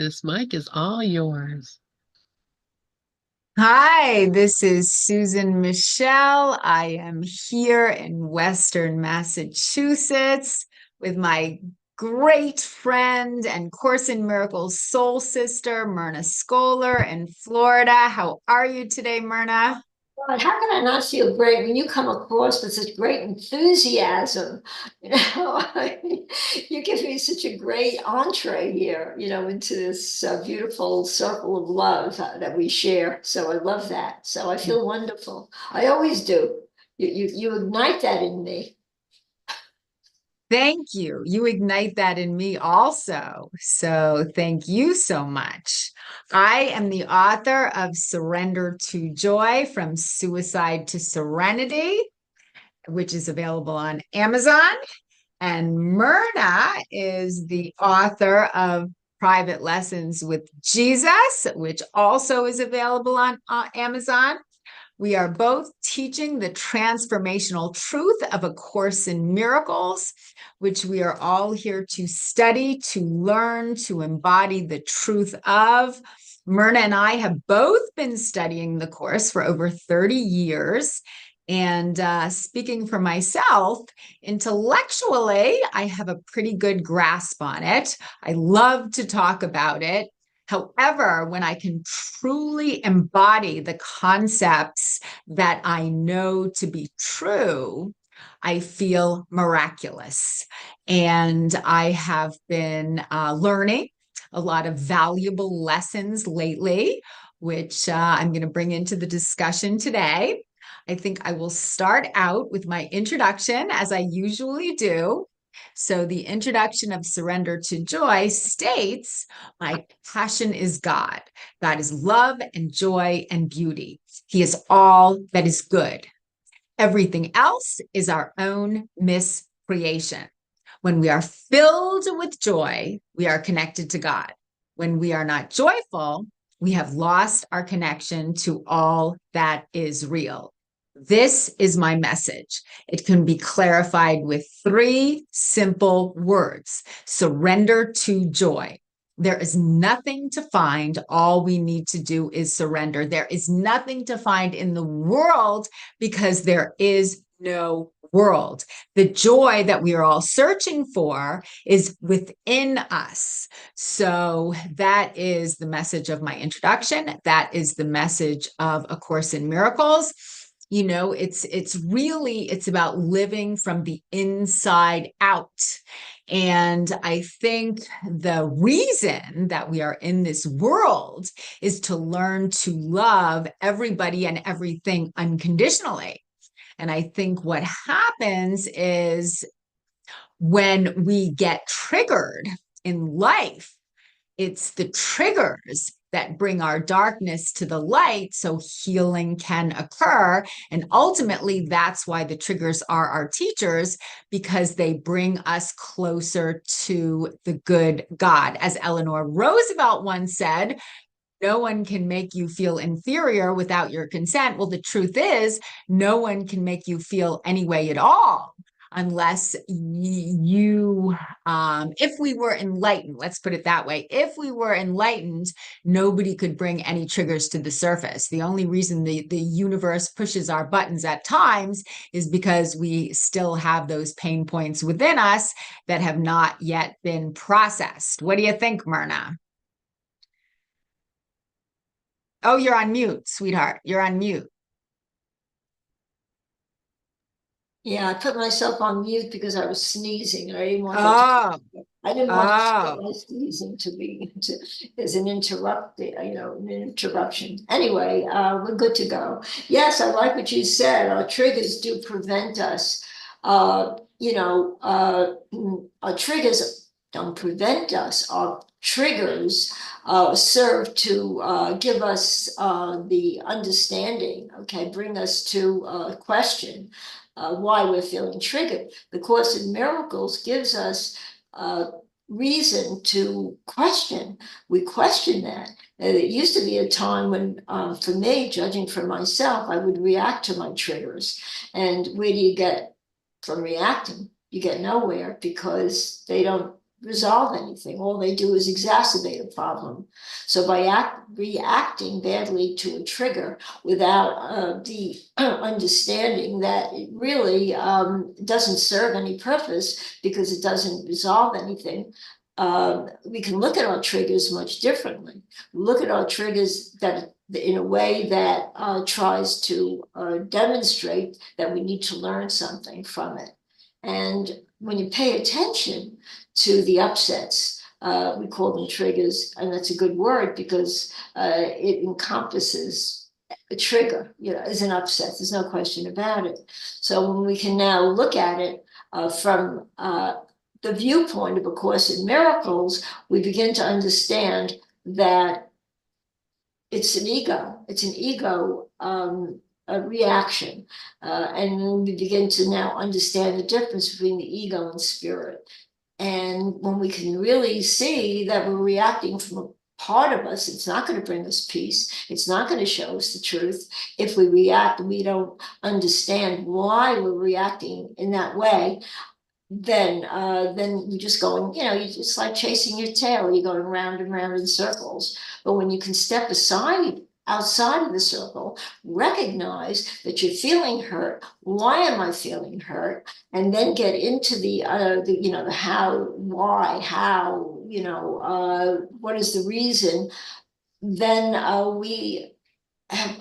This mic is all yours. Hi, this is Susan Michel. I am here in Western Massachusetts with my great friend and Course in Miracles soul sister, Myrna Scholar in Florida. How are you today, Myrna? God, how can I not feel great when you come across with such great enthusiasm? You give me such a great entree here, into this beautiful circle of love that we share. So I love that. So I feel wonderful. I always do. You ignite that in me. Thank you. You ignite that in me also. So thank you so much. I am the author of Surrender to Joy from Suicide to Serenity, which is available on Amazon. And Myrna is the author of Private Lessons with Jesus, which also is available on Amazon. We are both teaching the transformational truth of A Course in Miracles, which we are all here to study, to learn, to embody the truth of. Myrna and I have both been studying the Course for over 30 years. And speaking for myself, intellectually, I have a pretty good grasp on it. I love to talk about it. However, when I can truly embody the concepts that I know to be true, I feel miraculous. And I have been learning a lot of valuable lessons lately, which I'm going to bring into the discussion today. I think I will start out with my introduction, as I usually do. So, the introduction of Surrender to Joy states, my passion is God. God is love and joy and beauty. He is all that is good. Everything else is our own miscreation. When we are filled with joy, we are connected to God. When we are not joyful, we have lost our connection to all that is real. This is my message. It can be clarified with three simple words: surrender to joy. There is nothing to find. All we need to do is surrender. There is nothing to find in the world because there is no world. The joy that we are all searching for is within us. So that is the message of my introduction. That is the message of A Course in Miracles. It's about living from the inside out. And I think the reason that we are in this world is to learn to love everybody and everything unconditionally. And I think what happens is when we get triggered in life, it's the triggers that bring our darkness to the light so healing can occur. And ultimately, that's why the triggers are our teachers, because they bring us closer to the good God. As Eleanor Roosevelt once said, no one can make you feel inferior without your consent. Well, the truth is, no one can make you feel any way at all unless if we were enlightened, let's put it that way. If we were enlightened, nobody could bring any triggers to the surface. The only reason the universe pushes our buttons at times is because we still have those pain points within us that have not yet been processed. What do you think, Myrna? Oh, you're on mute, sweetheart. You're on mute. Yeah, I put myself on mute because I was sneezing and I didn't want that to come. Oh, I didn't want oh, my sneezing to be as an an interruption. Anyway, we're good to go. Yes, I like what you said. Our triggers do prevent us. Our triggers don't prevent us. Our triggers serve to give us the understanding, okay, bring us to question why we're feeling triggered. The Course in Miracles gives us reason to question. We question that. And it used to be a time when, for me, judging for myself, I would react to my triggers. And where do you get from reacting? You get nowhere because they don't resolve anything. All they do is exacerbate a problem. So by reacting badly to a trigger without the understanding that it really doesn't serve any purpose because it doesn't resolve anything, we can look at our triggers much differently. Look at our triggers that in a way that tries to demonstrate that we need to learn something from it. And when you pay attention to the upsets, we call them triggers, and that's a good word because it encompasses a trigger, is an upset. There's no question about it. So when we can now look at it from the viewpoint of A Course in Miracles, we begin to understand that it's an ego a reaction. And we begin to now understand the difference between the ego and spirit. And when we can really see that we're reacting from a part of us, it's not going to bring us peace. It's not going to show us the truth. If we react and we don't understand why we're reacting in that way, then you're just going, you're just like chasing your tail. You're going round and round in circles. But when you can step aside, outside of the circle, recognize that you're feeling hurt. Why am I feeling hurt? And then get into the how, why, how, what is the reason? Then we have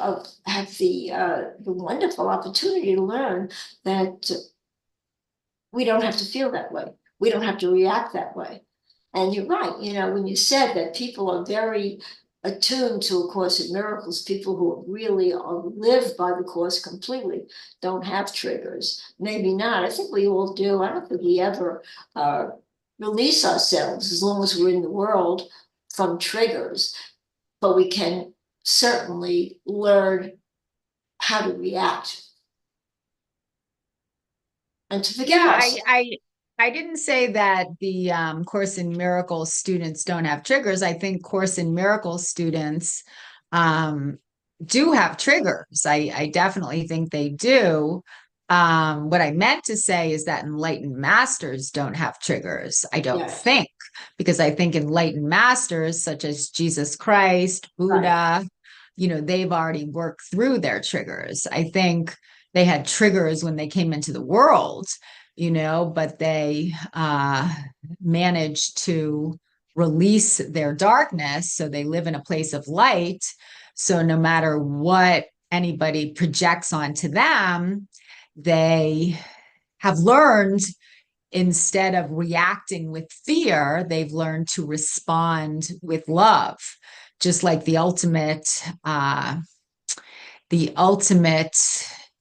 the wonderful opportunity to learn that we don't have to feel that way. We don't have to react that way. And you're right, when you said that people are very attuned to A Course in Miracles, people who really are lived by the Course completely don't have triggers. Maybe not. I think we all do. I don't think we ever release ourselves as long as we're in the world from triggers, but we can certainly learn how to react and to forgive ourselves. I didn't say that the Course in Miracles students don't have triggers. I think Course in Miracles students do have triggers. I definitely think they do. What I meant to say is that enlightened masters don't have triggers. I don't think, because I think enlightened masters such as Jesus Christ, Buddha, they've already worked through their triggers. I think they had triggers when they came into the world, but they managed to release their darkness. So they live in a place of light. So no matter what anybody projects onto them, they have learned, instead of reacting with fear, they've learned to respond with love, just like the ultimate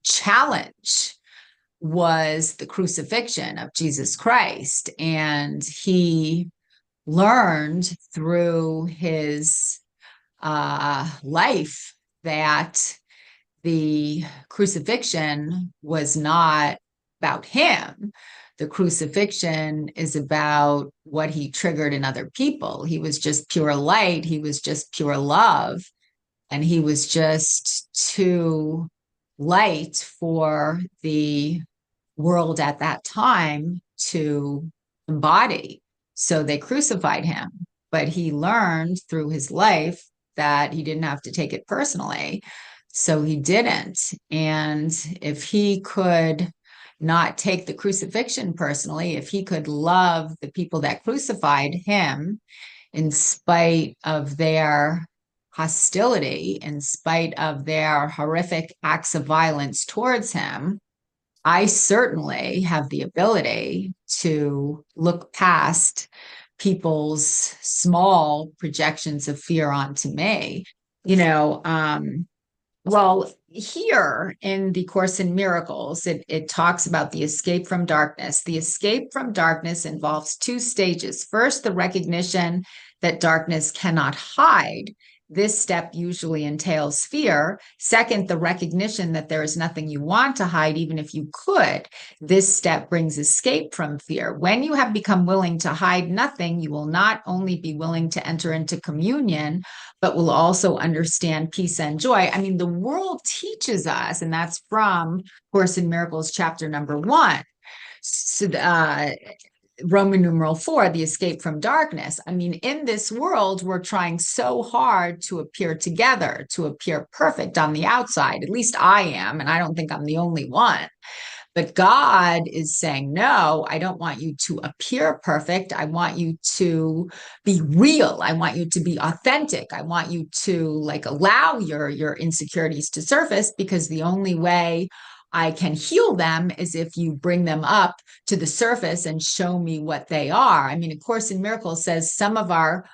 challenge was the crucifixion of Jesus Christ. And he learned through his life that the crucifixion was not about him. The crucifixion is about what he triggered in other people. He was just pure light. He was just pure love. And he was just too light for the world at that time to embody. So they crucified him. But he learned through his life that he didn't have to take it personally. So he didn't. And if he could not take the crucifixion personally, if he could love the people that crucified him in spite of their hostility, in spite of their horrific acts of violence towards him, I certainly have the ability to look past people's small projections of fear onto me. Well, here in the Course in Miracles, it talks about the escape from darkness. The escape from darkness involves two stages. First, the recognition that darkness cannot hide. This step usually entails fear. Second, the recognition that there is nothing you want to hide, even if you could. This step brings escape from fear. When you have become willing to hide nothing, you will not only be willing to enter into communion, but will also understand peace and joy. I mean, the world teaches us, and that's from Course in Miracles, chapter number 1. So, Roman numeral 4, the escape from darkness. I mean, in this world, we're trying so hard to appear together, to appear perfect on the outside. At least I am, and I don't think I'm the only one. But God is saying, no, I don't want you to appear perfect. I want you to be real. I want you to be authentic. I want you to like allow your insecurities to surface, because the only way I can heal them is if you bring them up to the surface and show me what they are. I mean, A Course in Miracles says some of our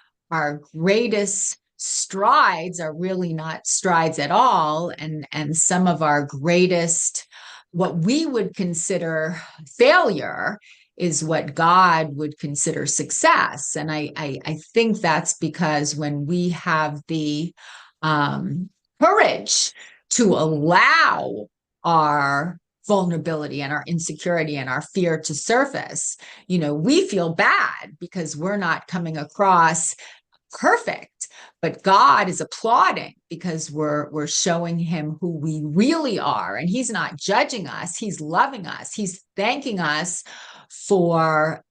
greatest strides are really not strides at all, and some of our greatest, what we would consider failure, is what God would consider success. And I think that's because when we have the courage to allow our vulnerability and our insecurity and our fear to surface, we feel bad because we're not coming across perfect, but God is applauding because we're showing him who we really are, and he's not judging us, he's loving us, he's thanking us for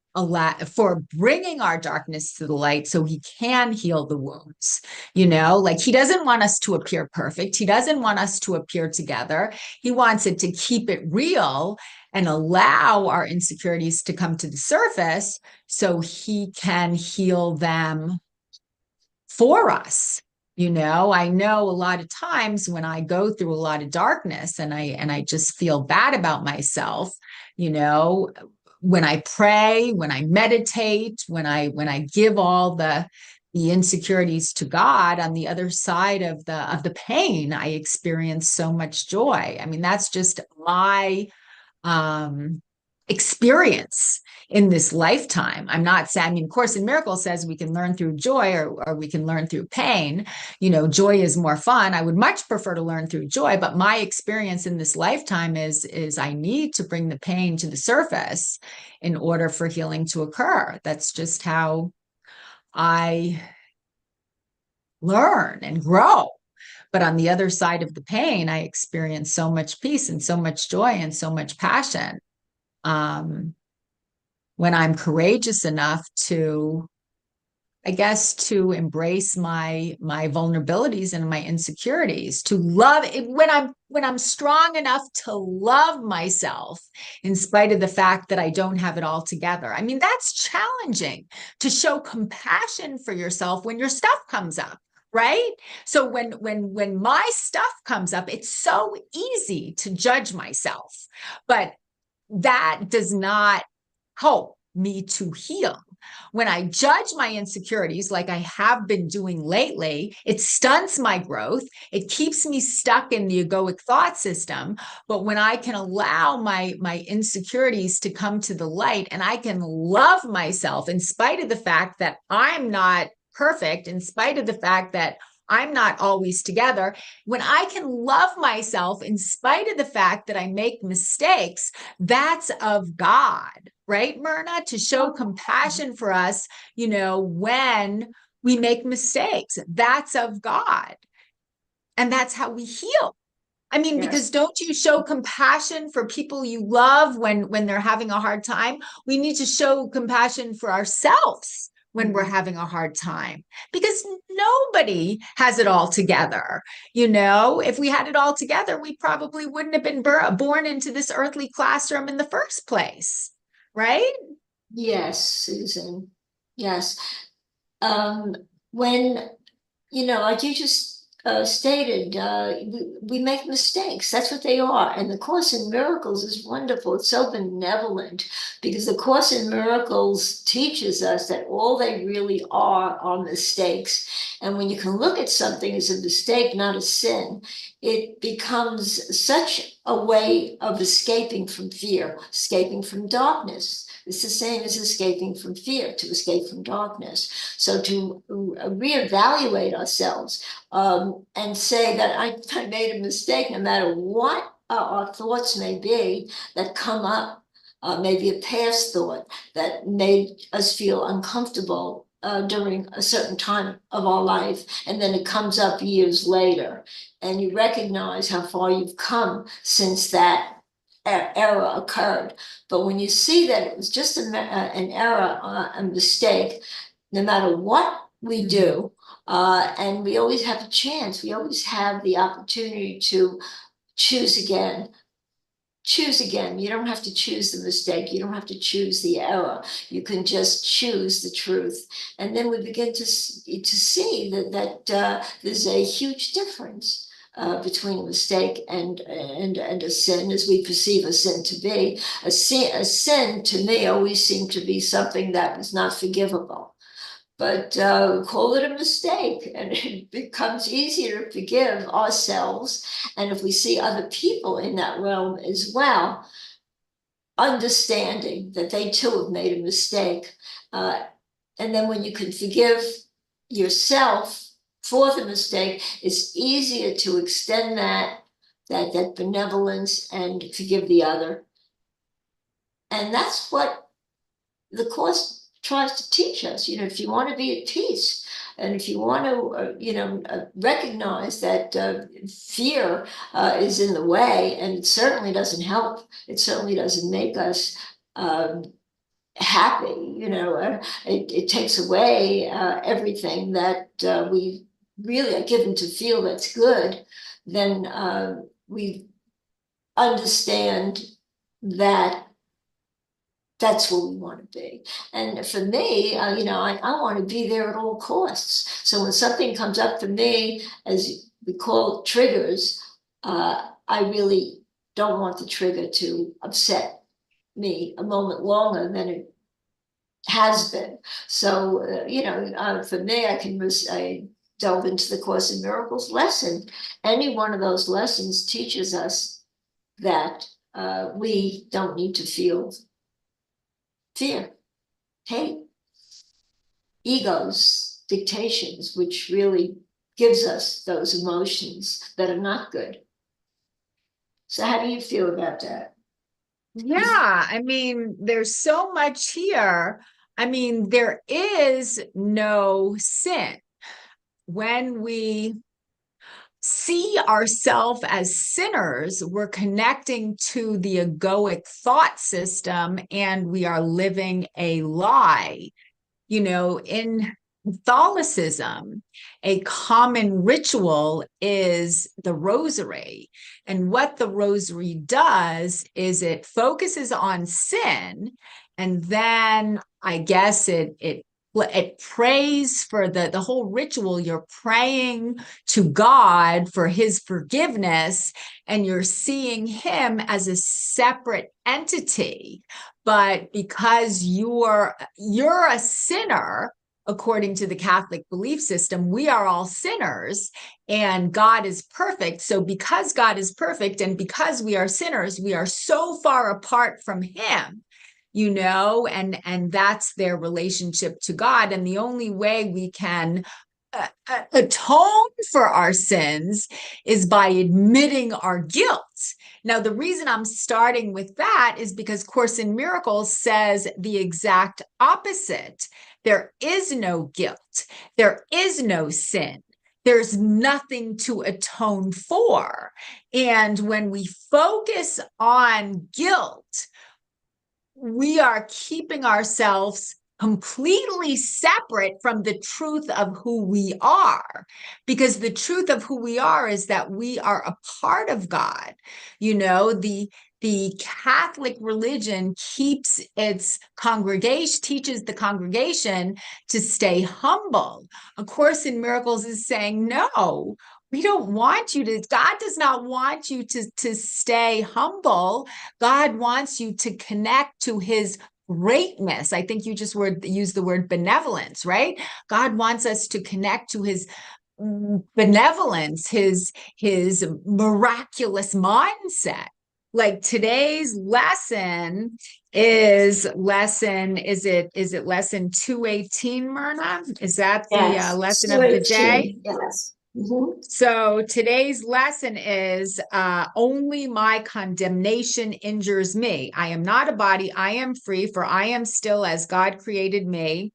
for bringing our darkness to the light so he can heal the wounds. Like, he doesn't want us to appear perfect, he doesn't want us to appear together, he wants it to keep it real and allow our insecurities to come to the surface so he can heal them for us. I know a lot of times when I go through a lot of darkness and I just feel bad about myself, when I pray, when I meditate, when I give all the insecurities to God, on the other side of the pain, I experience so much joy. I mean, that's just my experience in this lifetime. I'm not saying, I mean, Course in Miracles says we can learn through joy or we can learn through pain. Joy is more fun. I would much prefer to learn through joy, but my experience in this lifetime is I need to bring the pain to the surface in order for healing to occur. That's just how I learn and grow. But on the other side of the pain, I experience so much peace and so much joy and so much passion. When I'm courageous enough to, I guess, to embrace my vulnerabilities and my insecurities, to love it, when I'm strong enough to love myself in spite of the fact that I don't have it all together. I mean, that's challenging, to show compassion for yourself when your stuff comes up. Right? So when my stuff comes up, it's so easy to judge myself, but that does not help me to heal. When I judge my insecurities, like I have been doing lately, it stunts my growth. It keeps me stuck in the egoic thought system. But when I can allow my insecurities to come to the light, and I can love myself in spite of the fact that I'm not perfect, in spite of the fact that I'm not always together, when I can love myself in spite of the fact that I make mistakes, that's of God, right, Myrna? To show compassion for us, when we make mistakes, that's of God. And that's how we heal. I mean, Yes. because don't you show compassion for people you love when they're having a hard time? We need to show compassion for ourselves when we're having a hard time, because nobody has it all together. If we had it all together, we probably wouldn't have been born into this earthly classroom in the first place, right? Yes, Susan. Yes. When, like you just stated, we make mistakes. That's what they are. And the Course in Miracles is wonderful. It's so benevolent, because the Course in Miracles teaches us that all they really are mistakes. And when you can look at something as a mistake, not a sin, it becomes such a way of escaping from fear, escaping from darkness. It's the same as escaping from fear, to escape from darkness. So to reevaluate ourselves, and say that I made a mistake, no matter what our thoughts may be that come up, maybe a past thought that made us feel uncomfortable during a certain time of our life, and then it comes up years later, and you recognize how far you've come since that error occurred. But when you see that it was just an error, a mistake, no matter what we do, and we always have a chance, we always have the opportunity to choose again. Choose again. You don't have to choose the mistake. You don't have to choose the error. You can just choose the truth. And then we begin to see that there's a huge difference between a mistake and a sin, as we perceive a sin to be. A sin to me always seemed to be something that was not forgivable. But call it a mistake, and it becomes easier to forgive ourselves. And if we see other people in that realm as well, understanding that they too have made a mistake. And then when you can forgive yourself for the mistake, it's easier to extend that benevolence and forgive the other. And that's what the Course tries to teach us. If you want to be at peace, and if you want to, recognize that fear is in the way, and it certainly doesn't help. It certainly doesn't make us happy. It takes away everything that we really are given to feel that's good. Then we understand that that's where we want to be. And for me, I want to be there at all costs. So when something comes up for me, as we call it, triggers, I really don't want the trigger to upset me a moment longer than it has been. So, for me, I delve into the Course in Miracles lesson. Any one of those lessons teaches us that we don't need to feel fear, hate, egos, dictations, which really gives us those emotions that are not good. So how do you feel about that? Yeah, I mean, there's so much here. I mean, there is no sin. When we see ourselves as sinners, we're connecting to the egoic thought system and we are living a lie. In Catholicism, a common ritual is the rosary. And what the rosary does is it focuses on sin, and then I guess it prays for the whole ritual. You're praying to God for his forgiveness, and you're seeing him as a separate entity. But because you're a sinner, according to the Catholic belief system, we are all sinners and God is perfect. So because God is perfect and because we are sinners, we are so far apart from him, and that's their relationship to God. And the only way we can atone for our sins is by admitting our guilt. Now, the reason I'm starting with that is because Course in Miracles says the exact opposite. There is no guilt. There is no sin. There's nothing to atone for. And when we focus on guilt, we are keeping ourselves completely separate from the truth of who we are, because the truth of who we are is that we are a part of God. The Catholic religion keeps its congregation, teaches the congregation to stay humble. A Course in Miracles is saying, no, we don't want you to, God does not want you to stay humble. God wants you to connect to his greatness. I think you just used the word benevolence, right? God wants us to connect to his benevolence, his miraculous mindset. Like today's lesson is lesson 218, Myrna? Is that the lesson of the day? Yes. So today's lesson is only my condemnation injures me. I am not a body, I am free, for I am still as God created me.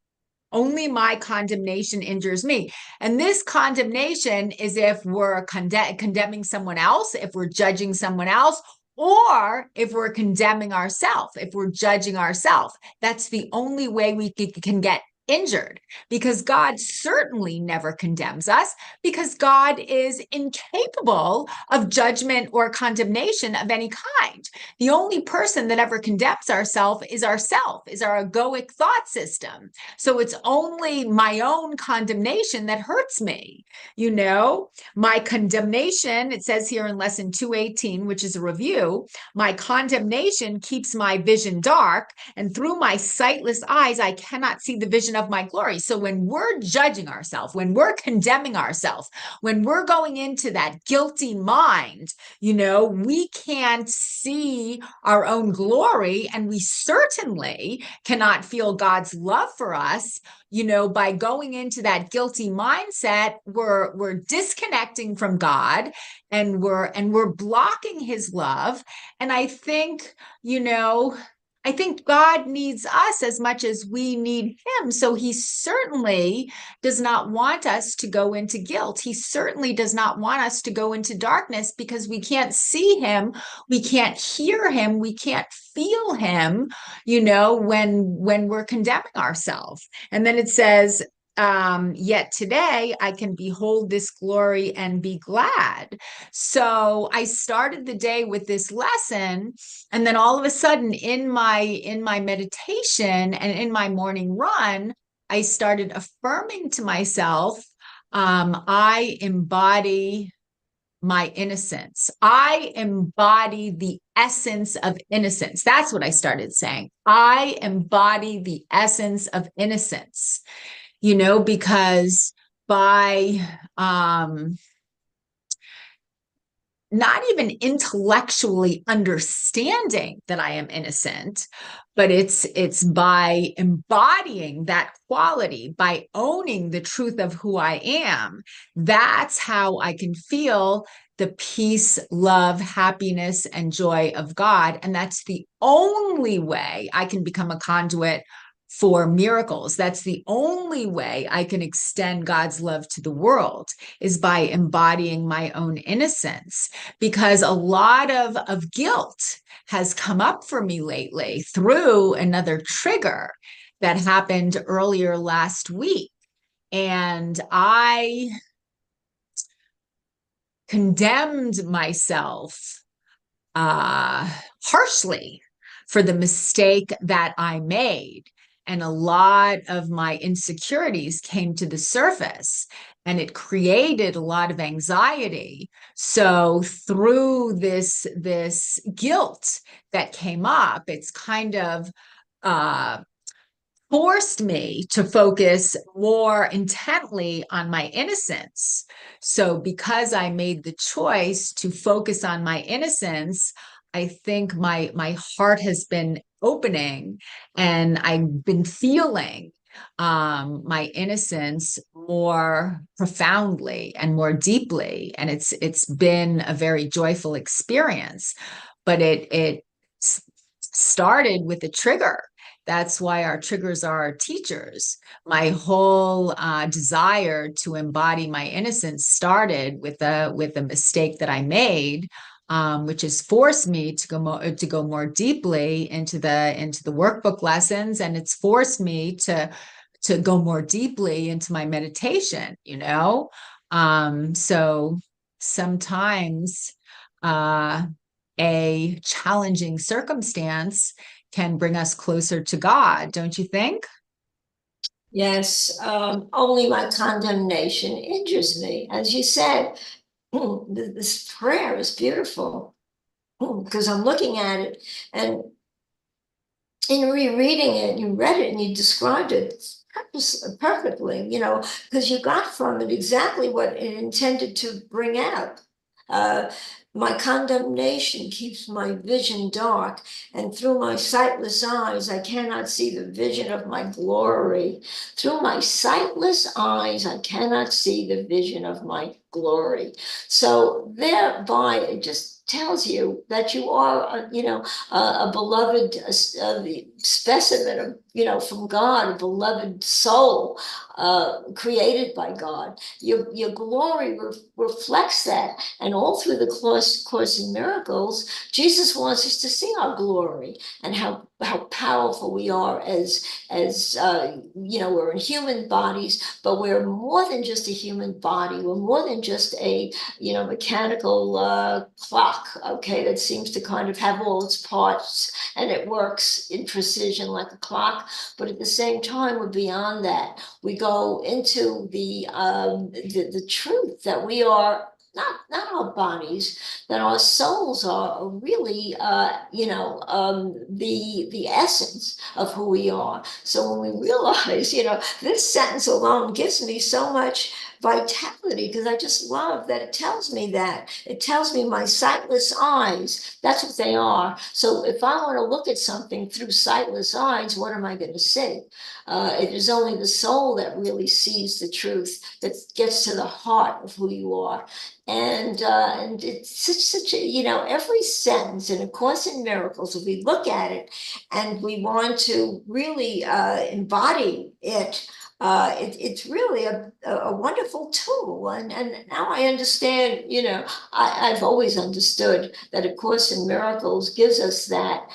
Only my condemnation injures me. And this condemnation is if we're condemning someone else, if we're judging someone else, or if we're condemning ourselves, if we're judging ourselves. That's the only way we can get injured, because God certainly never condemns us, because God is incapable of judgment or condemnation of any kind. The only person that ever condemns ourselves, is our egoic thought system. So it's only my own condemnation that hurts me. You know, my condemnation, it says here in lesson 218, which is a review, my condemnation keeps my vision dark, and through my sightless eyes, I cannot see the vision of my glory. So when we're judging ourselves, when we're condemning ourselves, when we're going into that guilty mind, you know, we can't see our own glory, and we certainly cannot feel God's love for us. You know, by going into that guilty mindset, we're disconnecting from God, and we're blocking his love. And I think, you know, I think God needs us as much as we need him. So he certainly does not want us to go into guilt. He certainly does not want us to go into darkness, because we can't see him. We can't hear him. We can't feel him, you know, when we're condemning ourselves. And then it says, yet today I can behold this glory and be glad. So I started the day with this lesson, and then all of a sudden in my meditation and in my morning run, I started affirming to myself, I embody my innocence. I embody the essence of innocence. That's what I started saying. I embody the essence of innocence, you know, because by not even intellectually understanding that I am innocent, but it's by embodying that quality, by owning the truth of who I am. That's how I can feel the peace, love, happiness, and joy of God. And that's the only way I can become a conduit for miracles. That's the only way I can extend God's love to the world, is by embodying my own innocence. Because a lot of guilt has come up for me lately through another trigger that happened earlier last week. And I condemned myself harshly for the mistake that I made. And a lot of my insecurities came to the surface, and it created a lot of anxiety. So through this guilt that came up, it's kind of forced me to focus more intently on my innocence. So because I made the choice to focus on my innocence, I think my heart has been opening, and I've been feeling my innocence more profoundly and more deeply. And it's been a very joyful experience. But it started with a trigger. That's why our triggers are our teachers. My whole desire to embody my innocence started with a mistake that I made, which has forced me to go more deeply into the workbook lessons, and it's forced me to go more deeply into my meditation. You know, so sometimes a challenging circumstance can bring us closer to God, don't you think? Yes, only my condemnation injures me. As you said, this prayer is beautiful, because I'm looking at it, and in rereading it, you read it and you described it perfectly, you know, because you got from it exactly what it intended to bring out. My condemnation keeps my vision dark, and through my sightless eyes, I cannot see the vision of my glory. Through my sightless eyes, I cannot see the vision of my glory. So thereby, it just tells you that you are, a beloved specimen of, from God, a beloved soul, created by God. Your glory reflects that. And all through the Course in Miracles, Jesus wants us to see our glory and how powerful we are as we're in human bodies, but we're more than just a human body. We're more than just a mechanical clock, okay, that seems to kind of have all its parts and it works in precision like a clock. But at the same time, we're beyond that. We go into the truth that we are not our bodies, that our souls are really, the essence of who we are. So when we realize, this sentence alone gives me so much vitality, because I just love that it tells me that. It tells me my sightless eyes, that's what they are. So if I want to look at something through sightless eyes, what am I going to see? It is only the soul that really sees the truth, that gets to the heart of who you are. And it's such a, every sentence in A Course in Miracles, if we look at it and we want to really embody it, it's really a wonderful tool. And now I understand, I've always understood that A Course in Miracles gives us that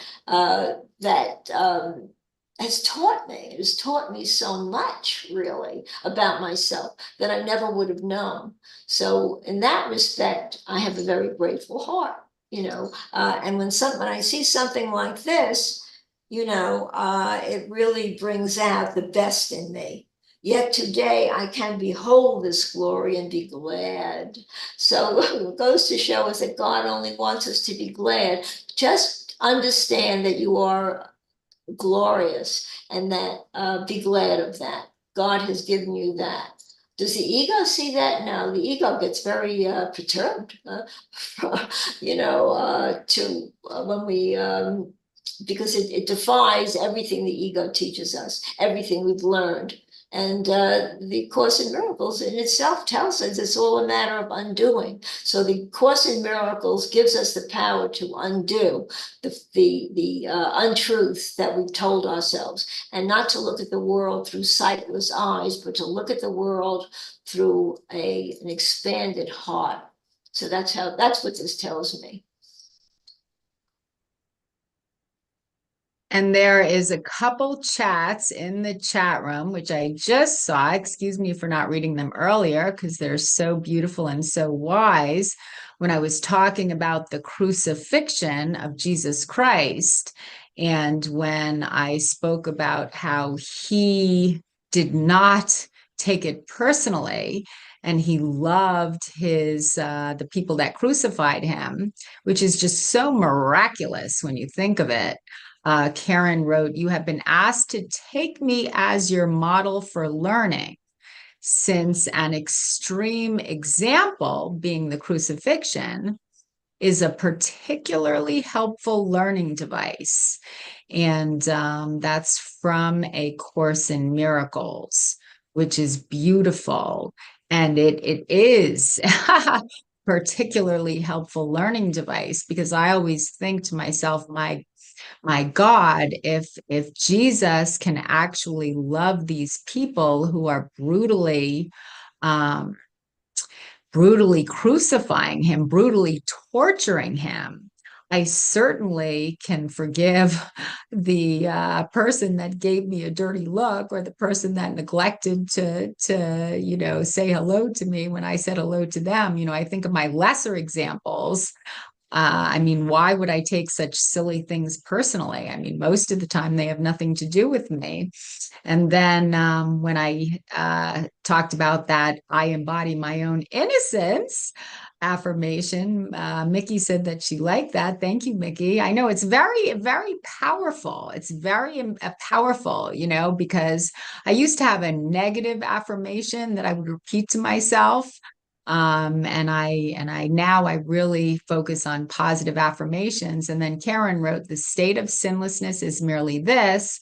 has taught me. It has taught me so much, really, about myself that I never would have known. So in that respect, I have a very grateful heart, and when I see something like this, it really brings out the best in me. Yet today I can behold this glory and be glad. So it goes to show us that God only wants us to be glad. Just understand that you are glorious, and that be glad of that. God has given you that. Does the ego see that? No, the ego gets very perturbed, to when we because it defies everything the ego teaches us, everything we've learned. And the Course in Miracles in itself tells us it's all a matter of undoing. So the Course in Miracles gives us the power to undo the untruths that we've told ourselves, and not to look at the world through sightless eyes, but to look at the world through an expanded heart. So that's what this tells me. And there is a couple chats in the chat room, which I just saw. Excuse me for not reading them earlier, because they're so beautiful and so wise. When I was talking about the crucifixion of Jesus Christ, and when I spoke about how he did not take it personally, and he loved the people that crucified him, which is just so miraculous when you think of it. Karen wrote, "You have been asked to take me as your model for learning, since an extreme example, being the crucifixion, is a particularly helpful learning device." And that's from A Course in Miracles, which is beautiful. And it is particularly helpful learning device, because I always think to myself, my God, if Jesus can actually love these people who are brutally crucifying him, brutally torturing him, I certainly can forgive the person that gave me a dirty look, or the person that neglected to say hello to me when I said hello to them. I think of my lesser examples. I mean, why would I take such silly things personally? I mean, most of the time they have nothing to do with me. And then when I talked about that, I embody my own innocence affirmation, Mickey said that she liked that. Thank you, Mickey. I know it's very, very powerful. It's very powerful, because I used to have a negative affirmation that I would repeat to myself. And I now I really focus on positive affirmations. And then Karen wrote, "The state of sinlessness is merely this: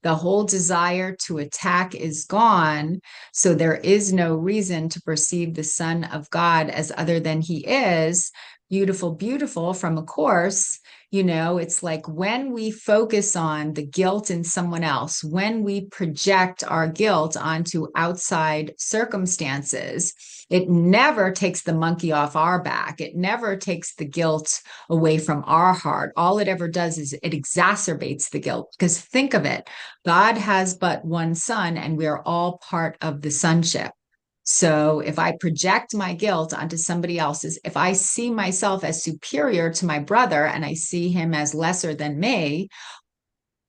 The whole desire to attack is gone. So there is no reason to perceive the Son of God as other than he is. Beautiful, beautiful from A Course. You know, it's like when we focus on the guilt in someone else, when we project our guilt onto outside circumstances, it never takes the monkey off our back. It never takes the guilt away from our heart. All it ever does is it exacerbates the guilt. Because think of it, God has but one son, and we are all part of the sonship. So if I project my guilt onto somebody else's, if I see myself as superior to my brother and I see him as lesser than me,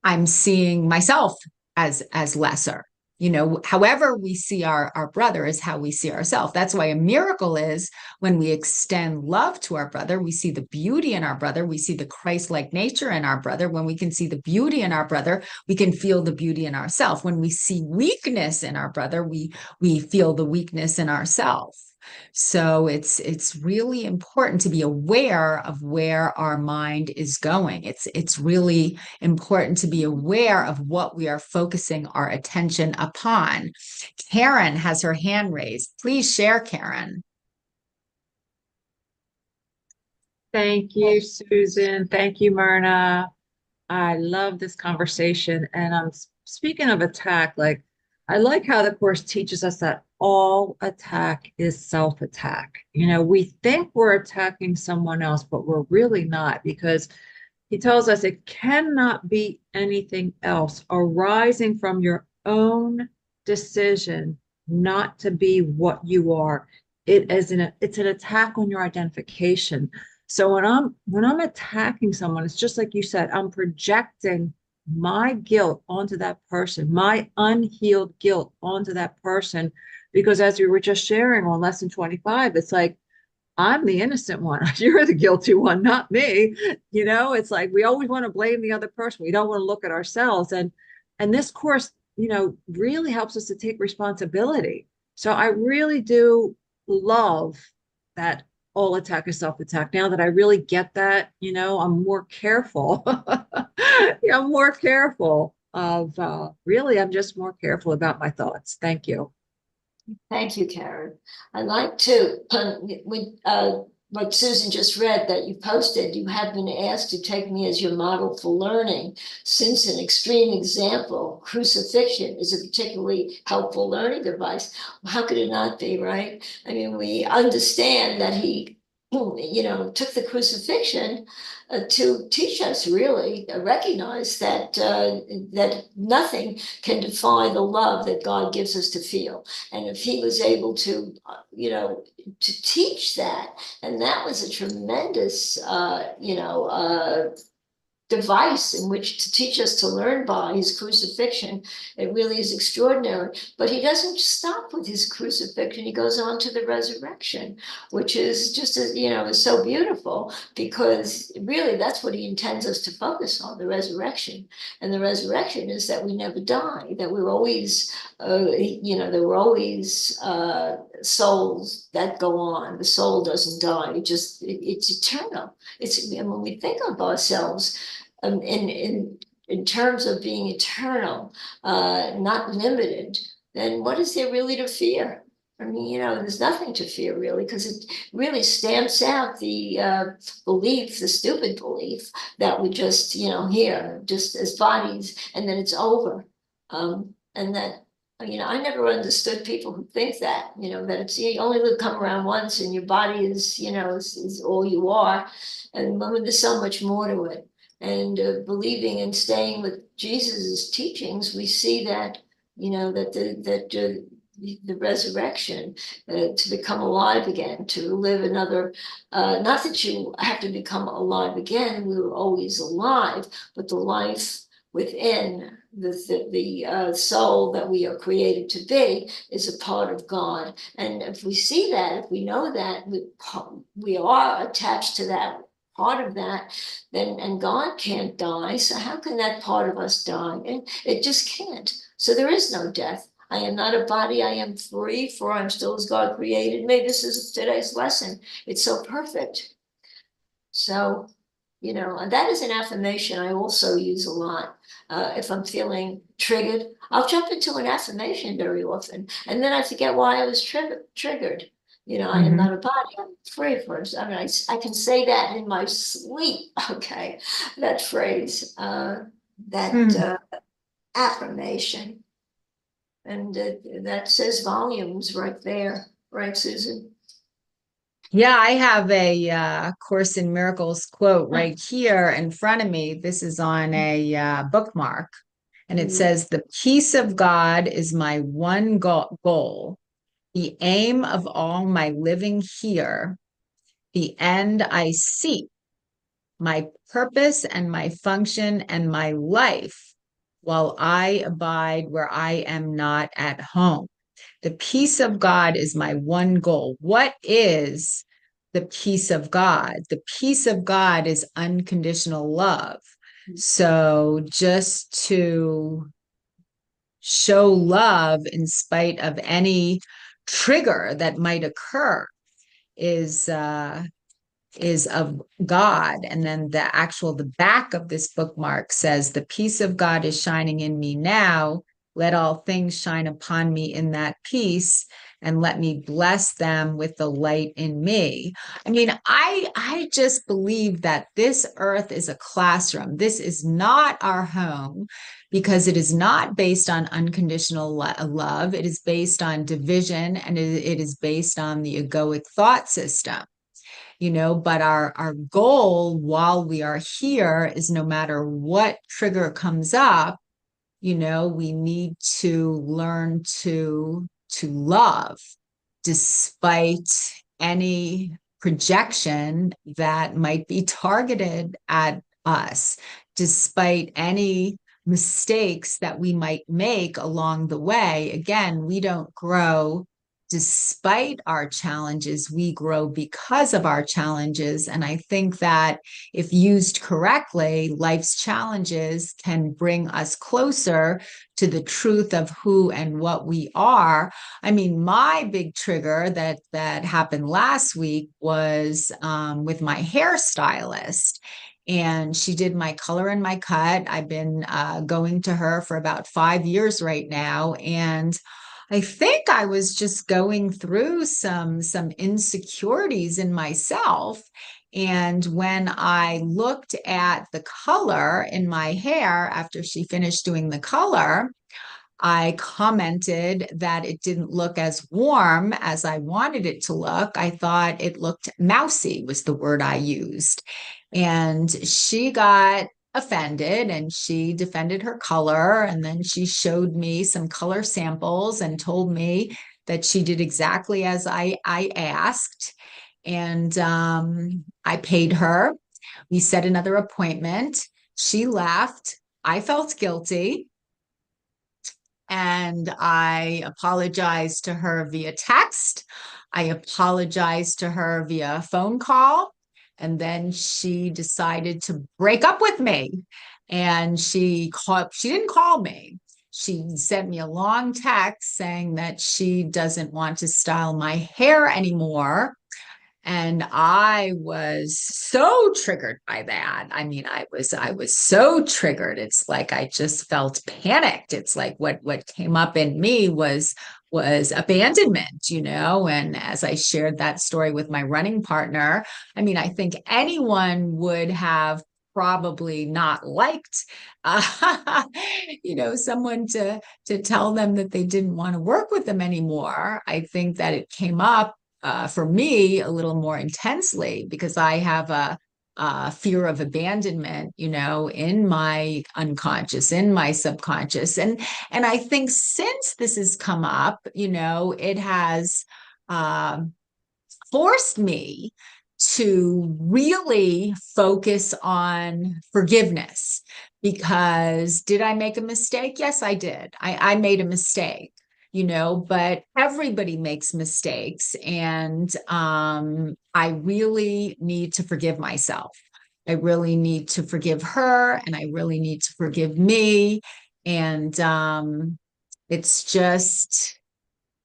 I'm seeing myself as lesser. You know, however we see our brother is how we see ourselves. That's why a miracle is when we extend love to our brother, we see the beauty in our brother, we see the Christ-like nature in our brother. When we can see the beauty in our brother, we can feel the beauty in ourselves. When we see weakness in our brother, we feel the weakness in ourselves. So it's really important to be aware of where our mind is going. It's really important to be aware of what we are focusing our attention upon. Karen has her hand raised. Please share, Karen. Thank you, Susan. Thank you, Myrna. I love this conversation. And speaking of attack, like I like how the Course teaches us that all attack is self-attack. You know, we think we're attacking someone else, but we're really not, because he tells us it cannot be anything else arising from your own decision not to be what you are. It's an attack on your identification. So when I'm attacking someone, it's just like you said, I'm projecting my guilt onto that person, my unhealed guilt onto that person, because as we were just sharing on lesson 25, it's like, I'm the innocent one. You're the guilty one, not me. You know, it's like we always want to blame the other person. We don't want to look at ourselves. And this course, you know, really helps us to take responsibility. So I really do love that all attack is self-attack. Now that I really get that, you know, I'm more careful. Yeah, I'm more careful of really, I'm just more careful about my thoughts. Thank you. Thank you, Karen. I'd like to, what Susan just read that you posted, you have been asked to take me as your model for learning. Since an extreme example, crucifixion, is a particularly helpful learning device, how could it not be, right? I mean, we understand that he, you know, took the crucifixion to teach us, really recognize that that nothing can defy the love that God gives us to feel. And if he was able to, you know, to teach that, and that was a tremendous, device in which to teach us to learn by, his crucifixion. It really is extraordinary. But he doesn't stop with his crucifixion. He goes on to the resurrection, which is just, you know, is so beautiful, because really that's what he intends us to focus on, the resurrection. And the resurrection is that we never die, that we're always, you know, there were always souls that go on. The soul doesn't die. It's eternal. And when we think of ourselves in terms of being eternal, not limited, then what is there really to fear? I mean, you know, there's nothing to fear, really, because it really stamps out the belief, the stupid belief that we just, you know, here, just as bodies, and then it's over. And that, you know, I never understood people who think that, you know, that it's, you only come around once and your body is, you know, is all you are. And there's so much more to it. And believing and staying with Jesus's teachings, we see that, you know, that the resurrection, to become alive again, to live another, not that you have to become alive again, we were always alive, but the life within the soul that we are created to be is a part of God. And if we see that, if we know that we are attached to that part of that, then, and God can't die, so how can that part of us die? And it just can't. So there is no death. I am not a body, I am free, for I'm still as God created me. This is today's lesson. It's so perfect. So And that is an affirmation I also use a lot. If I'm feeling triggered, I'll jump into an affirmation very often, and then I forget why I was triggered. I am not a body, I'm free for it. I mean, I can say that in my sleep, okay, that phrase, that affirmation. And that says volumes right there, right, Susan? Yeah, I have a Course in Miracles quote right here in front of me. This is on a bookmark, and it says, "The peace of God is my one goal, the aim of all my living here, the end I seek, my purpose and my function and my life, while I abide where I am not at home. The peace of God is my one goal." What is the peace of God? The peace of God is unconditional love. So just to show love in spite of any trigger that might occur is of God. And then the back of this bookmark says, "The peace of God is shining in me now. Let all things shine upon me in that peace, and let me bless them with the light in me." I mean, I just believe that this earth is a classroom. This is not our home, because it is not based on unconditional love. It is based on division, and it is based on the egoic thought system. But our goal while we are here is, no matter what trigger comes up, we need to learn to love despite any projection that might be targeted at us, despite any mistakes that we might make along the way. Again, we don't grow despite our challenges, we grow because of our challenges. And I think that if used correctly, life's challenges can bring us closer to the truth of who and what we are. I mean, my big trigger that happened last week was with my hairstylist. And she did my color and my cut. I've been going to her for about 5 years right now. And I think I was just going through some insecurities in myself. And when I looked at the color in my hair after she finished doing the color, I commented that it didn't look as warm as I wanted it to look. I thought it looked mousy, was the word I used. And she got offended, and she defended her color. And then she showed me some color samples and told me that she did exactly as I asked. And I paid her. We set another appointment. She left. I felt guilty. And I apologized to her via text. I apologized to her via phone call. And then she decided to break up with me. And she didn't call me. She sent me a long text saying that she doesn't want to style my hair anymore. And I was so triggered by that. I mean, I was so triggered. It's like I just felt panicked. It's like what came up in me was abandonment, And as I shared that story with my running partner, I mean, I think anyone would have probably not liked someone to tell them that they didn't want to work with them anymore. I think that it came up for me a little more intensely because I have a fear of abandonment, in my unconscious, in my subconscious. And I think since this has come up, it has forced me to really focus on forgiveness. Because did I make a mistake? Yes, I did. I made a mistake, but everybody makes mistakes. And I really need to forgive myself. I really need to forgive her, and I really need to forgive me. And it's just,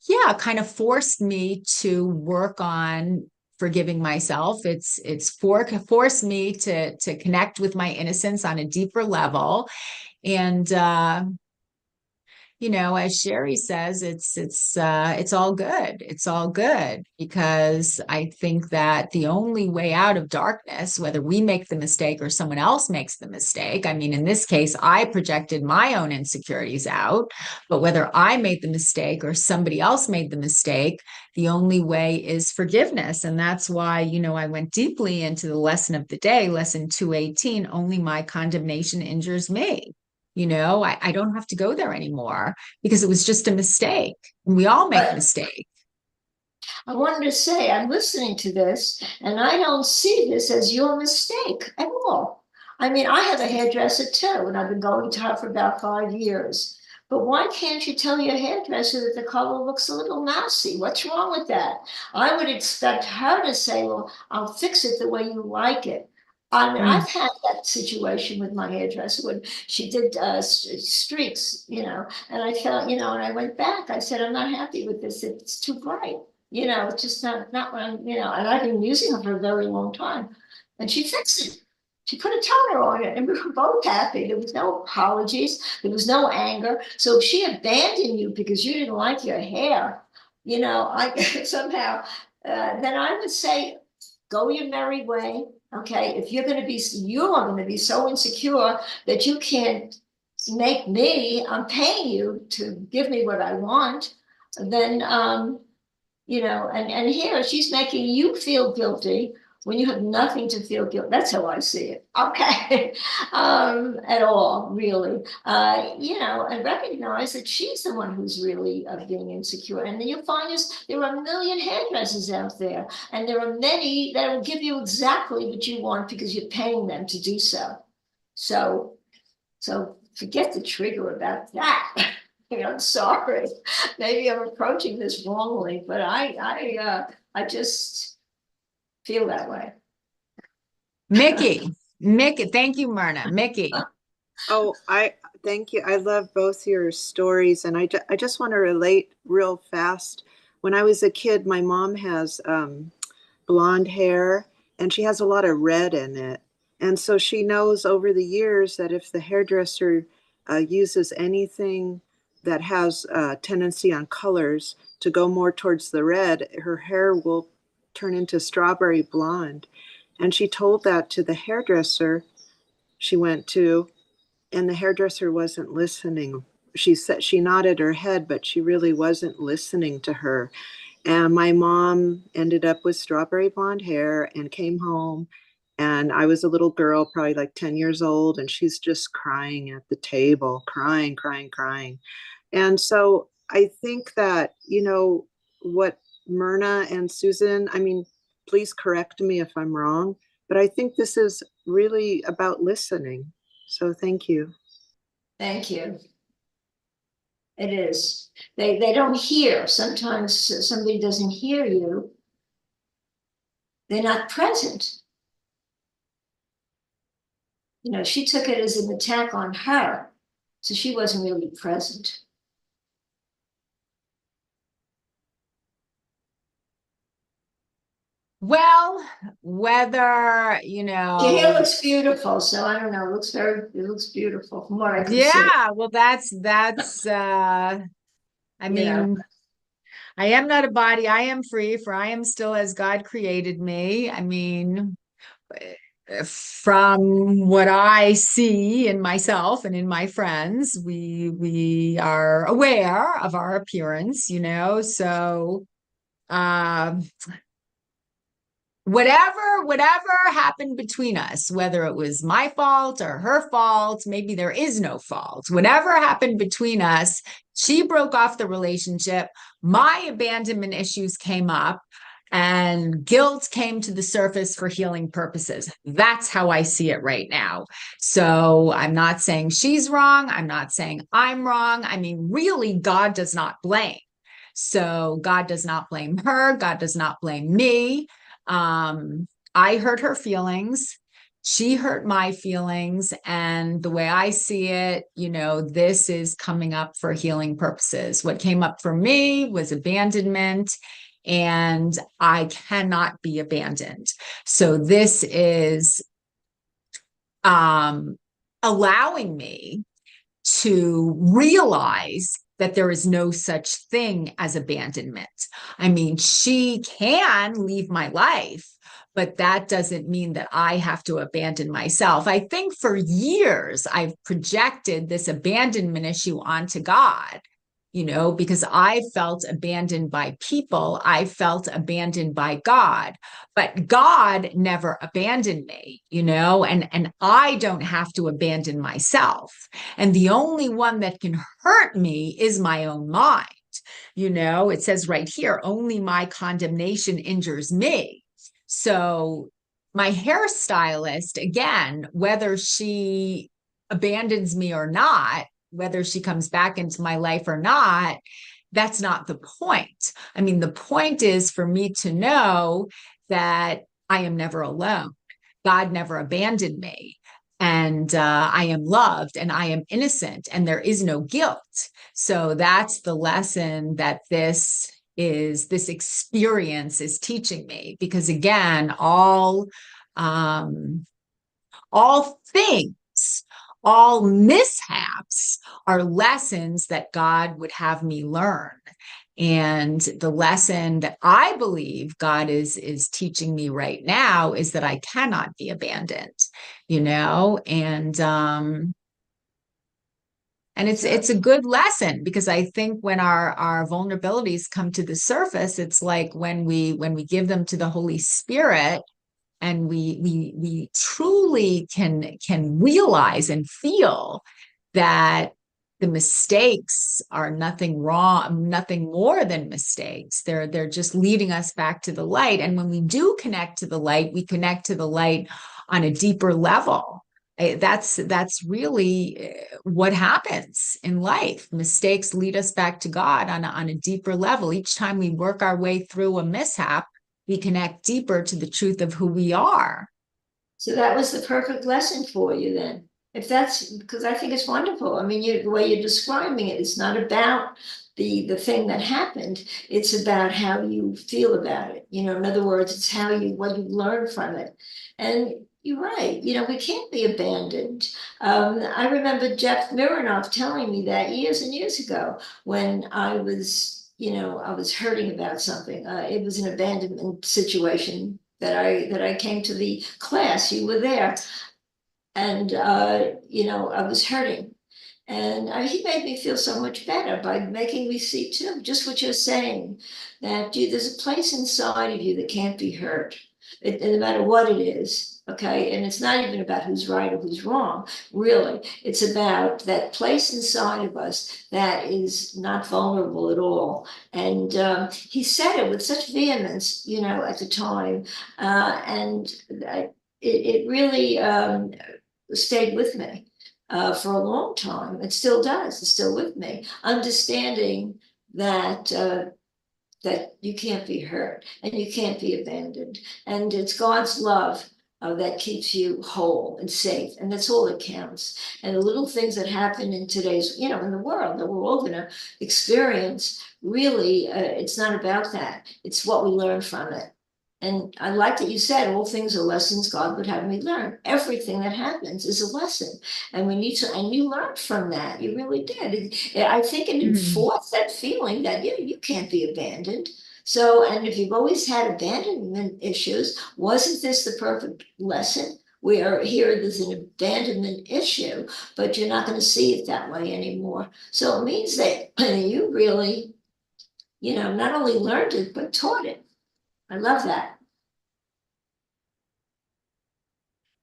yeah, kind of forced me to work on forgiving myself. It's forced me to connect with my innocence on a deeper level. And you know, as Sherry says, it's all good. It's all good, because I think that the only way out of darkness, whether we make the mistake or someone else makes the mistake, I mean, in this case, I projected my own insecurities out, but whether I made the mistake or somebody else made the mistake, the only way is forgiveness. And that's why, you know, I went deeply into the lesson of the day, lesson 218, only my condemnation injures me. You know, I don't have to go there anymore because it was just a mistake. We all make But mistakes. I wanted to say, I'm listening to this, and I don't see this as your mistake at all. I mean, I have a hairdresser too, and I've been going to her for about 5 years. But why can't you tell your hairdresser that the color looks a little mousy? What's wrong with that? I would expect her to say, well, I'll fix it the way you like it. I mean, Mm. I've had that situation with my hairdresser when she did streaks, you know, and I felt, you know, and I went back. I said, I'm not happy with this. It's too bright. You know, it's just not what I'm, you know, and I've been using them for a very long time. And she fixed it. She put a toner on it, and we were both happy. There was no apologies, there was no anger. So if she abandoned you because you didn't like your hair, you know, I somehow, then I would say, go your merry way. Okay, if you're going to be, you are going to be so insecure that you can't make me, I'm paying you to give me what I want, then you know, and here she's making you feel guilty when you have nothing to feel guilty. That's how I see it. Okay. At all, really. You know, and recognize that she's the one who's really being insecure. And then you'll find there are a million hairdressers out there, and there are many that will give you exactly what you want because you're paying them to do so. So, so forget the trigger about that. I'm sorry. Maybe I'm approaching this wrongly, but I just feel that way. Mickey, thank you, Myrna. Mickey. Oh, I thank you. I love both your stories, and I just want to relate real fast. When I was a kid, my mom has blonde hair, and she has a lot of red in it. And so she knows over the years that if the hairdresser uses anything that has a tendency on colors to go more towards the red, her hair will turn into strawberry blonde. And she told that to the hairdresser she went to, and the hairdresser wasn't listening. She said she nodded her head, but she really wasn't listening to her. And my mom ended up with strawberry blonde hair and came home. And I was a little girl, probably like 10 years old, and she's just crying at the table, crying, crying, crying. And so I think that, you know, what Myrna and Susan, I mean, please correct me if I'm wrong, but I think this is really about listening. So thank you. Thank you. It is. They don't hear. Sometimes somebody doesn't hear you. They're not present. You know, she took it as an attack on her, so she wasn't really present. Well, whether, you Your hair know, looks beautiful, so I don't know. It looks beautiful from what I can see. yeah, well, I Yeah. mean, I am not a body, I am free, for I am still as God created me. I mean, from what I see in myself and in my friends, we are aware of our appearance, you know, so um whatever happened between us, whether it was my fault or her fault, maybe there is no fault, whatever happened between us, she broke off the relationship, my abandonment issues came up, and guilt came to the surface for healing purposes. That's how I see it right now. So I'm not saying she's wrong, I'm not saying I'm wrong. I mean, really, God does not blame. So God does not blame her, God does not blame me. I hurt her feelings. She hurt my feelings. And the way I see it, you know, this is coming up for healing purposes. What came up for me was abandonment. and I cannot be abandoned. So this is allowing me to realize that there is no such thing as abandonment. I mean, she can leave my life, but that doesn't mean that I have to abandon myself. I think for years I've projected this abandonment issue onto God, because I felt abandoned by people. I felt abandoned by God, but God never abandoned me, and I don't have to abandon myself. And the only one that can hurt me is my own mind. It says right here, only my condemnation injures me. So my hairstylist, again, whether she abandons me or not, whether she comes back into my life or not, that's not the point. I mean, the point is for me to know that I am never alone. God never abandoned me. And I am loved and I am innocent and there is no guilt. So that's the lesson that this experience is teaching me. Because again, all things, all mishaps are lessons that God would have me learn. And the lesson that I believe God is teaching me right now is that I cannot be abandoned, and it's a good lesson, because I think when our vulnerabilities come to the surface, it's like when we give them to the Holy Spirit, and we truly can realize and feel that the mistakes are nothing wrong, nothing more than mistakes. They're just leading us back to the light. And when we do connect to the light, we connect to the light on a deeper level. That's really what happens in life. Mistakes lead us back to God on a deeper level. Each time we work our way through a mishap, we connect deeper to the truth of who we are. So that was the perfect lesson for you then. If that's because I think it's wonderful. I mean, the way you're describing it, it's not about the thing that happened. It's about how you feel about it. In other words, it's what you learn from it. And you're right. We can't be abandoned. I remember Jeff Mironoff telling me that years and years ago when I was hurting about something. It was an abandonment situation that I came to the class. You were there, and I was hurting, and he made me feel so much better by making me see too, just what you're saying, that there's a place inside of you that can't be hurt, no matter what it is. Okay, and it's not even about who's right or who's wrong. Really, it's about that place inside of us that is not vulnerable at all. And he said it with such vehemence, at the time, and it really stayed with me for a long time. It still does. It's still with me. Understanding that that you can't be hurt and you can't be abandoned, and it's God's love that keeps you whole and safe, and that's all that counts. And the little things that happen in today's, in the world that we're all going to experience, really, it's not about that. It's what we learn from it. And I like that you said all things are lessons God would have me learn. Everything that happens is a lesson. And we need to, and you learned from that. You really did. I think it enforced that feeling that you can't be abandoned. So, and if you've always had abandonment issues, wasn't this the perfect lesson? We are here, there's an abandonment issue, but you're not going to see it that way anymore. So it means that you really, not only learned it, but taught it. I love that.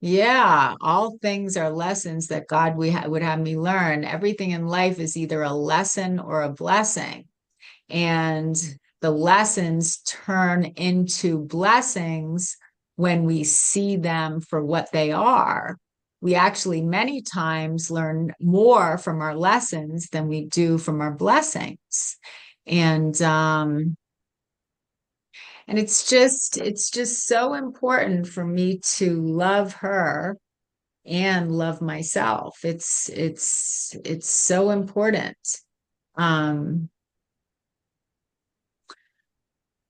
Yeah, all things are lessons that God would have me learn. Everything in life is either a lesson or a blessing. And the lessons turn into blessings when we see them for what they are. We actually many times learn more from our lessons than we do from our blessings. And it's just so important for me to love her and love myself. It's so important.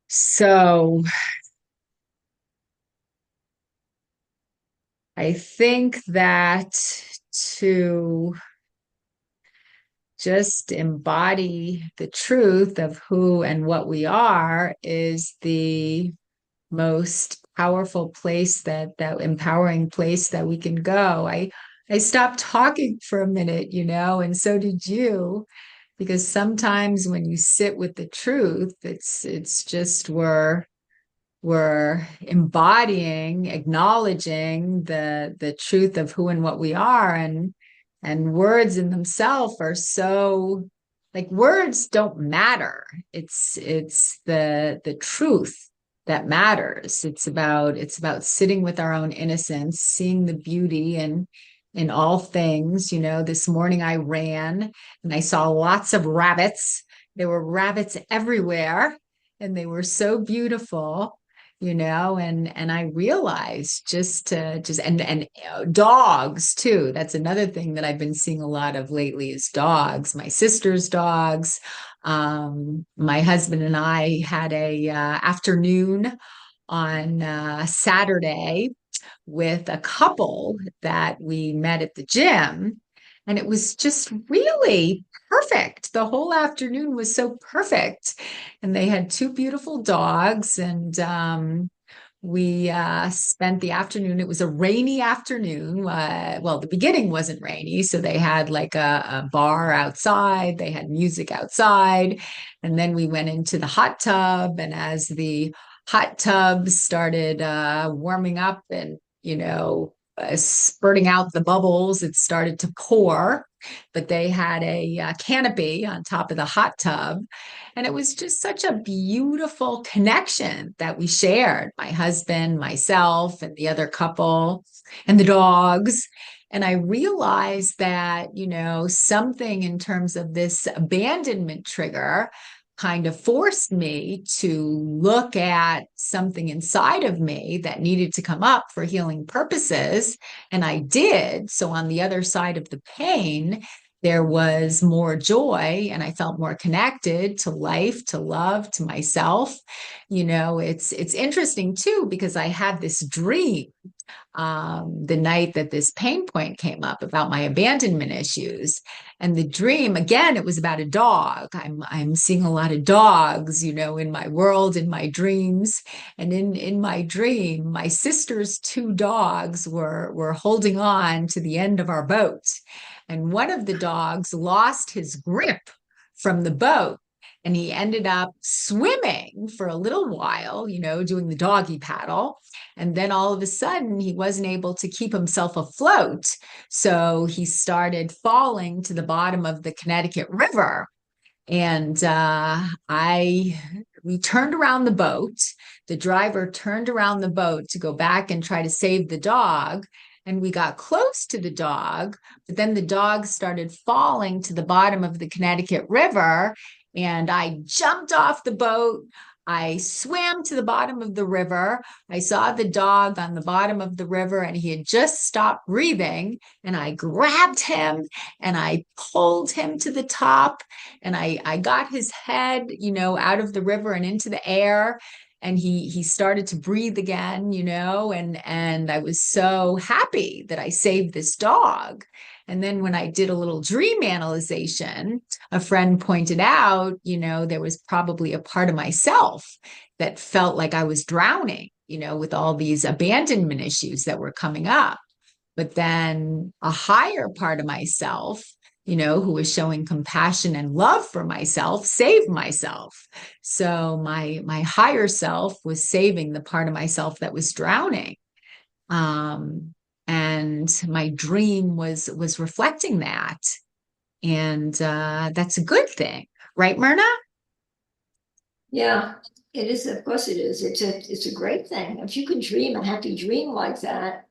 So I think that to just embody the truth of who and what we are is the most powerful place, that empowering place that we can go. I stopped talking for a minute, and so did you, because sometimes when you sit with the truth, it's just we're embodying, acknowledging the truth of who and what we are, and words in themselves are so, like, words don't matter. It's the truth that matters. It's about sitting with our own innocence, seeing the beauty in all things. This morning I ran and I saw lots of rabbits. There were rabbits everywhere and they were so beautiful, and I realized and dogs too. That's another thing that I've been seeing a lot of lately is dogs. My sister's dogs. My husband and I had a afternoon on Saturday with a couple that we met at the gym. And it was just really perfect. The whole afternoon was so perfect. And they had two beautiful dogs. And we spent the afternoon. It was a rainy afternoon. Well, the beginning wasn't rainy. So they had like a bar outside, they had music outside. And then we went into the hot tub. And as the hot tub started warming up and spurting out the bubbles, it started to pour. But they had a canopy on top of the hot tub. And it was just such a beautiful connection that we shared, my husband, myself, and the other couple, and the dogs. And I realized that, something in terms of this abandonment trigger kind of forced me to look at something inside of me that needed to come up for healing purposes. And I did. So on the other side of the pain, there was more joy and I felt more connected to life, to love, to myself. It's interesting too, because I had this dream the night that this pain point came up about my abandonment issues. And the dream, again, it was about a dog. I'm seeing a lot of dogs, in my world, in my dreams. And in my dream, my sister's two dogs were holding on to the end of our boat. And one of the dogs lost his grip from the boat. And he ended up swimming for a little while, doing the doggy paddle. And then all of a sudden, he wasn't able to keep himself afloat. So he started falling to the bottom of the Connecticut River. And we turned around the boat. The driver turned around the boat to go back and try to save the dog. And we got close to the dog, but then the dog started falling to the bottom of the Connecticut River. And I jumped off the boat. I swam to the bottom of the river. I saw the dog on the bottom of the river and he had just stopped breathing. And I grabbed him and I pulled him to the top and I got his head, out of the river and into the air. And he started to breathe again, and I was so happy that I saved this dog. And then when I did a little dream analyzation, a friend pointed out, there was probably a part of myself that felt like I was drowning, with all these abandonment issues that were coming up. But then a higher part of myself, who was showing compassion and love for myself, saved myself. So my higher self was saving the part of myself that was drowning. And my dream was reflecting that. And that's a good thing, right, Myrna? Yeah, it is. Of course it is. It's a great thing. If you can dream a happy dream like that,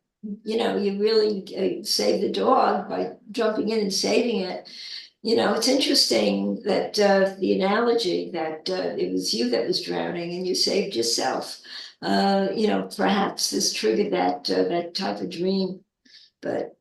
you really save the dog by jumping in and saving it. It's interesting that the analogy that it was you that was drowning and you saved yourself. Perhaps this triggered that type of dream. But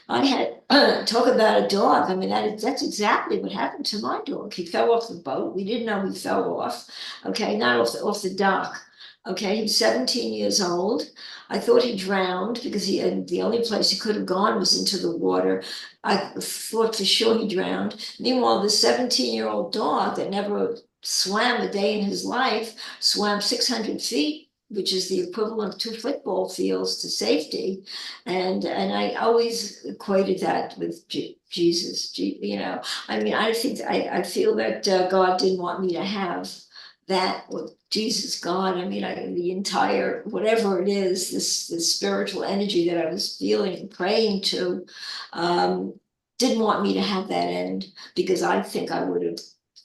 I had talk about a dog. I mean, that's exactly what happened to my dog. He fell off the boat. We didn't know he fell off. Okay, not off the dock. Okay, he was 17 years old. I thought he drowned because he had, the only place he could have gone was into the water. I thought for sure he drowned. Meanwhile, the 17-year-old dog that never swam a day in his life swam 600 feet, which is the equivalent of 2 football fields to safety. And I always equated that with Jesus. I mean, I feel that God didn't want me to have that with Jesus, God. I mean, the entire whatever it is, this spiritual energy that I was feeling and praying to, um, didn't want me to have that end, because I think I would have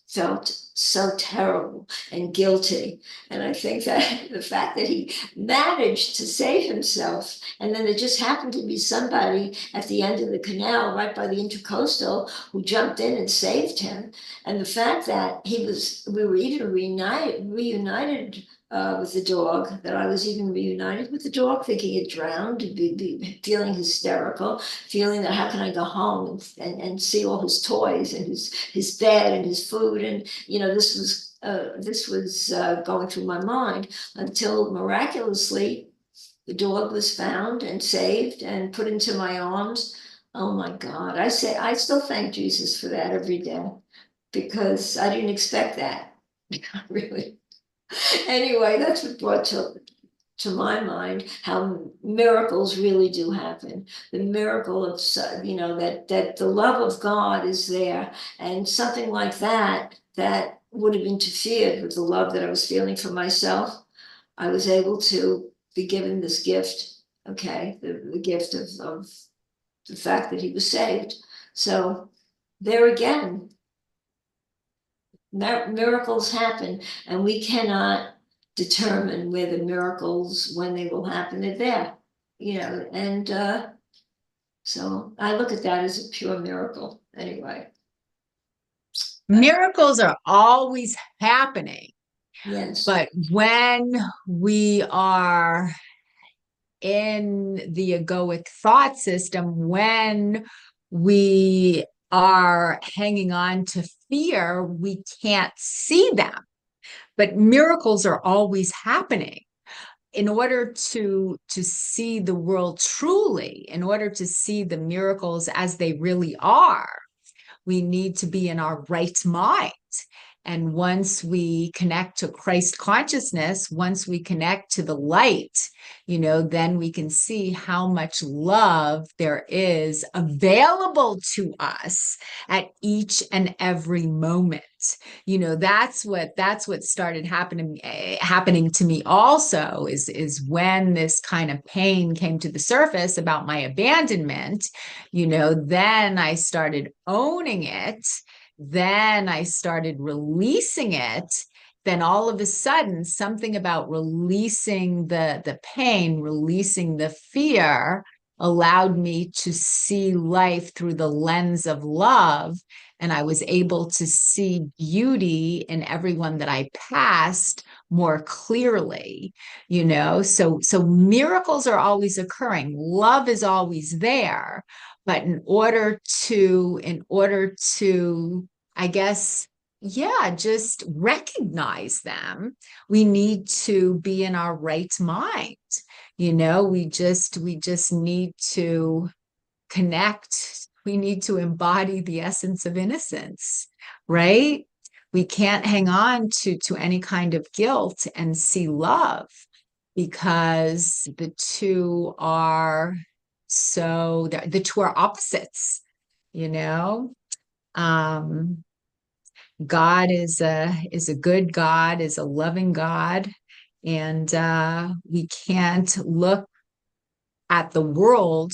felt so terrible and guilty. And I think that the fact that he managed to save himself, and then there just happened to be somebody at the end of the canal, right by the intercoastal, who jumped in and saved him. And the fact that we were even reunited with the dog, that I was even reunited with the dog, thinking it drowned, feeling hysterical, feeling that how can I go home and see all his toys and his bed and his food. And, this was going through my mind until miraculously the dog was found and saved and put into my arms. Oh my God. I still thank Jesus for that every day, because I didn't expect that. Really. Anyway, that's what brought to my mind how miracles really do happen. The miracle of, that the love of God is there, and something like that would have interfered with the love that I was feeling for myself. I was able to be given this gift, okay, the gift of the fact that he was saved. So there again, miracles happen, and we cannot determine where the miracles, when they will happen. They're there, and so I look at that as a pure miracle anyway. Miracles are always happening, Yes. but when we are in the egoic thought system, when we are hanging on to fear, we can't see them. But miracles are always happening. In order to see the world truly, in order to see the miracles as they really are, we need to be in our right mind. And once we connect to Christ consciousness, once we connect to the light, then we can see how much love there is available to us at each and every moment. That's what started happening to me also, is when this kind of pain came to the surface about my abandonment. Then I started owning it. Then I started releasing it. Then all of a sudden, something about releasing the pain, releasing the fear, allowed me to see life through the lens of love. And I was able to see beauty in everyone that I passed more clearly, so miracles are always occurring. Love is always there. But in order to, I guess, just recognize them, we need to be in our right mind. We just need to connect. We need to embody the essence of innocence, right? We can't hang on to any kind of guilt and see love, because the two are opposites. God is a good God, is a loving God, and we can't look at the world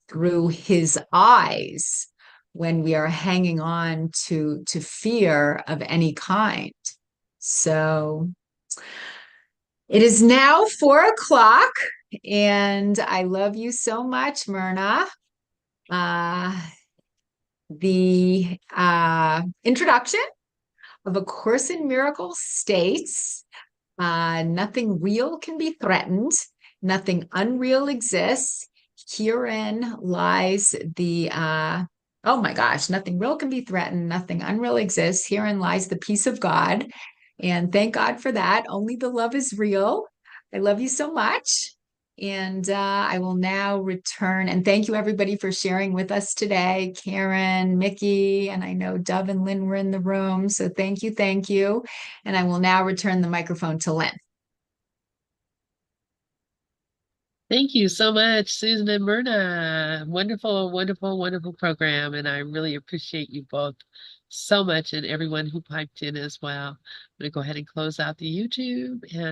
through his eyes when we are hanging on to fear of any kind. So it is now 4:00, and I love you so much, Myrna. The introduction of A Course in Miracles states, nothing real can be threatened, nothing unreal exists, Herein lies the oh my gosh, nothing real can be threatened, nothing unreal exists. Herein lies the peace of God. And thank God for that. Only the love is real. I love you so much. And I will now return and thank you everybody for sharing with us today. Karen, Mickey, and I know Dove and Lynn were in the room. So thank you, thank you. And I will now return the microphone to Lynn. Thank you so much, Susan and Myrna. Wonderful, wonderful, wonderful program. And I really appreciate you both so much and everyone who piped in as well. I'm going to go ahead and close out the YouTube and